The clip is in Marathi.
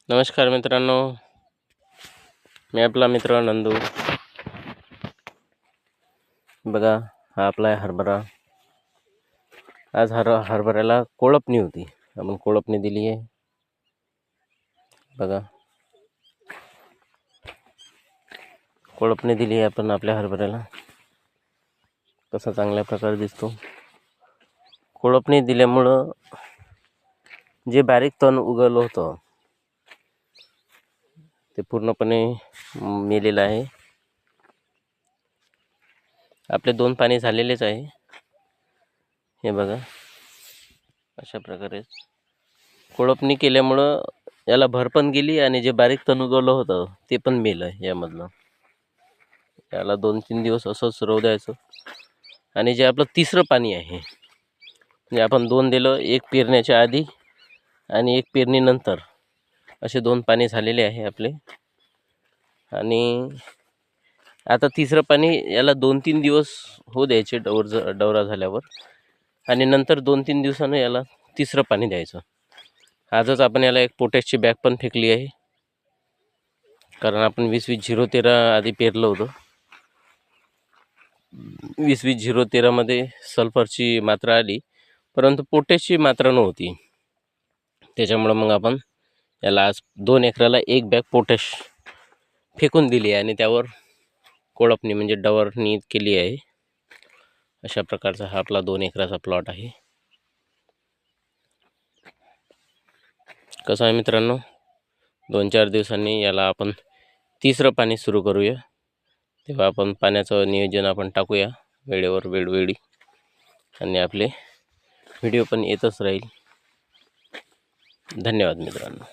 नमस्कार मित्रांनो, मी आपला मित्र नंदू. बघा, हा आपला आहे हरभरा. आज हरभऱ्याला कोळपणी होती, आपण कोळपणी दिली आहे. बघा, कोळपणी दिली आहे आपण आपल्या हरभऱ्याला. कसा चांगल्या प्रकारे दिसतो. कोळपणी दिल्यामुळं जे बारीक तण उगवलं होतं ते पूर्णपणे मेलेलं आहे. आपले 2 पाणी झालेलेच आहे. हे बघा, अशा प्रकारे कोळपणी केल्यामुळं याला भर पण गेली आणि जे बारीक तण उगवलं होतं ते पण मेलं यामधलं. याला 2-3 दिवस असंच राहू द्यायचं. आणि जे आपलं तिसरं पाणी आहे, म्हणजे आपण 2 दिलं, एक पेरण्याच्या आधी आणि एक पेरणीनंतर, असे 2 पाणी झालेले आहे आपले. आणि आता तिसरं पाणी याला 2-3 दिवस होऊ द्यायचे डवरा झाल्यावर, आणि नंतर 2-3 दिवसानं याला तिसरं पाणी द्यायचं. आजच आपण याला एक पोटॅशची बॅग पण फेकली आहे, कारण आपण 20-20-0-13 आधी पेरलं होतं. 20-20-0-13 मध्ये सल्फरची मात्रा आली, परंतु पोटॅशची मात्रा नव्हती. त्याच्यामुळं मग आपण याला आज 2 एकराला 1 बॅग पोटॅश फेकून दिली आहे आणि त्यावर कोळपणी म्हणजे डवरणी केली आहे. अशा प्रकारचा हा आपला 2 एकराचा प्लॉट आहे. कसं आहे मित्रांनो, 2-4 दिवसांनी याला आपण तिसरं पाणी सुरू करूया. तेव्हा आपण पाण्याचं नियोजन आपण टाकूया वेळेवर वेळोवेळी, आणि आपले व्हिडिओ पण येतच राहील. धन्यवाद मित्रांनो.